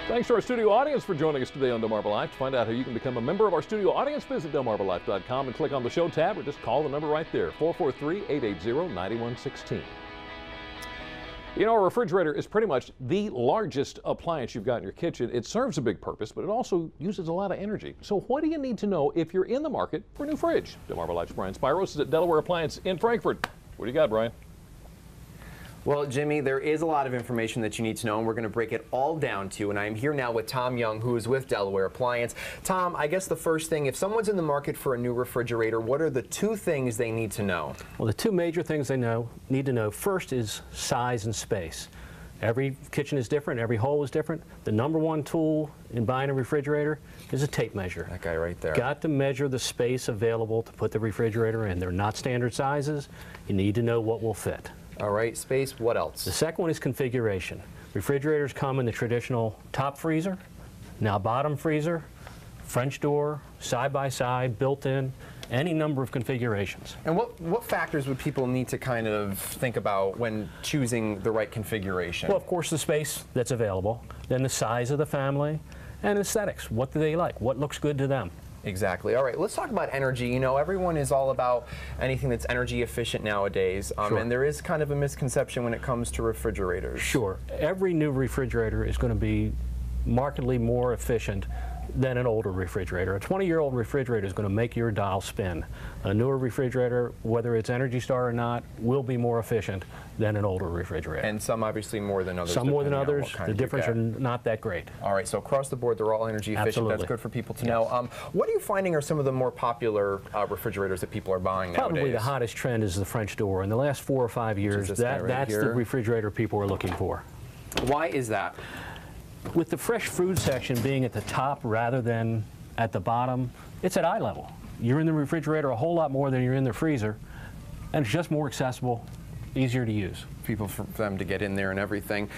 Thanks to our studio audience for joining us today on Delmarva Life. To find out how you can become a member of our studio audience, visit delmarvalife.com and click on the show tab or just call the number right there, 443-880-9116. You know, a refrigerator is pretty much the largest appliance you've got in your kitchen. It serves a big purpose, but it also uses a lot of energy. So what do you need to know if you're in the market for a new fridge? Delmarva Life's Brian Spiros is at Delaware Appliance in Frankfort. What do you got, Brian? Well, Jimmy, there is a lot of information that you need to know, and we're going to break it all down to you. And I am here now with Tom Young, who is with Delaware Appliance. Tom, I guess the first thing, if someone's in the market for a new refrigerator, what are the two things they need to know? Well, the two major things they need to know first is size and space. Every kitchen is different, every hole is different. The number one tool in buying a refrigerator is a tape measure. That guy right there. Got to measure the space available to put the refrigerator in. They're not standard sizes. You need to know what will fit. All right, space, what else? The second one is configuration. Refrigerators come in the traditional top freezer, now bottom freezer, French door, side-by-side, built-in, any number of configurations. And what factors would people need to kind of think about when choosing the right configuration? Well, of course, the space that's available, then the size of the family, and aesthetics. What do they like? What looks good to them? Exactly. All right, let's talk about energy. You know, everyone is all about anything that's energy efficient nowadays, Sure. and there is kind of a misconception when it comes to refrigerators. Sure. Every new refrigerator is going to be markedly more efficient than an older refrigerator. A 20-year-old refrigerator is going to make your dial spin. A newer refrigerator, whether it's Energy Star or not, will be more efficient than an older refrigerator. And some obviously more than others. Some more than others. The difference are not that great. All right, so across the board, they're all energy efficient. Absolutely. That's good for people to know. What are you finding are some of the more popular refrigerators that people are buying nowadays? Probably the hottest trend is the French door. In the last 4 or 5 years, that's the refrigerator people are looking for. Why is that? With the fresh food section being at the top rather than at the bottom, it's at eye level. You're in the refrigerator a whole lot more than you're in the freezer, and it's just more accessible, easier to use. For them to get in there and everything.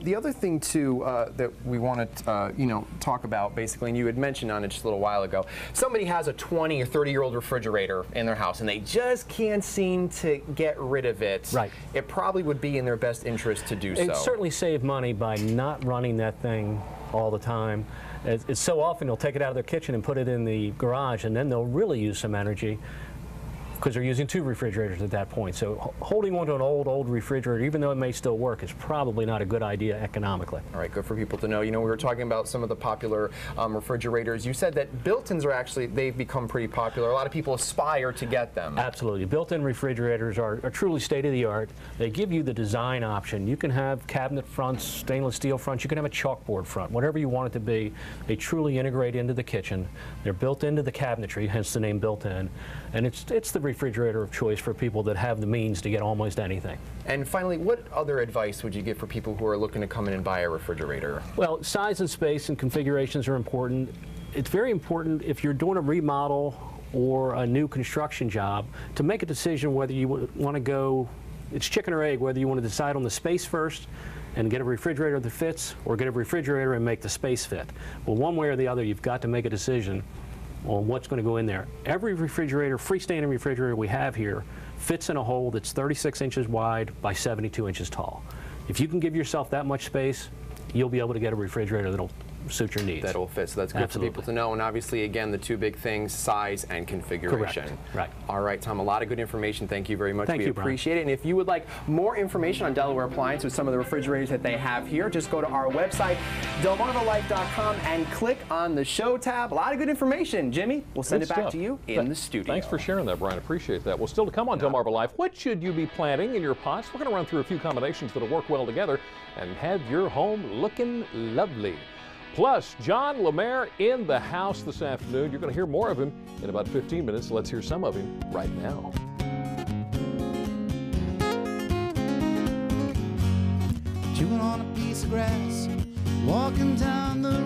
The other thing too that we want to talk about basically, and you had mentioned on it just a little while ago, somebody has a 20 or 30-year-old refrigerator in their house and they just can't seem to get rid of it. Right. It probably would be in their best interest to do so. It certainly save money by not running that thing all the time. It's so often they'll take it out of their kitchen and put it in the garage, and then they'll really use some energy, because they're using 2 refrigerators at that point. So holding on to an old refrigerator, even though it may still work, is probably not a good idea economically. All right, good for people to know. You know, we were talking about some of the popular refrigerators. You said that built-ins are actually, they've become pretty popular. A lot of people aspire to get them. Absolutely. Built-in refrigerators are truly state-of-the-art. They give you the design option. You can have cabinet fronts, stainless steel fronts. You can have a chalkboard front, whatever you want it to be. They truly integrate into the kitchen. They're built into the cabinetry, hence the name built-in. And it's the refrigerator of choice for people that have the means to get almost anything. And finally, what other advice would you give for people who are looking to come in and buy a refrigerator? Well, size and space and configurations are important. It's very important if you're doing a remodel or a new construction job to make a decision whether you want to go, it's chicken or egg, whether you want to decide on the space first and get a refrigerator that fits, or get a refrigerator and make the space fit. Well, one way or the other, you've got to make a decision on what's going to go in there. Every refrigerator, freestanding refrigerator we have here, fits in a hole that's 36 inches wide by 72 inches tall. If you can give yourself that much space, you'll be able to get a refrigerator that'll suit your needs. That'll fit, so that's good Absolutely. for people to know. And obviously, again, the two big things, size and configuration. Correct. Right. All right, Tom, a lot of good information. Thank you very much. Thank we you, appreciate it. And if you would like more information on Delaware Appliance with some of the refrigerators that they have here, just go to our website, delmarvalife.com, and click on the show tab. A lot of good information. Jimmy, we'll send it back to you in the studio. Thanks for sharing that, Brian. Appreciate that. Well, still to come on Delmarva Life, what should you be planting in your pots? We're going to run through a few combinations that'll work well together and have your home looking lovely. Plus, John Lemaire in the house this afternoon. You're going to hear more of him in about 15 minutes. Let's hear some of him right now. Chewing on a piece of grass, walking down the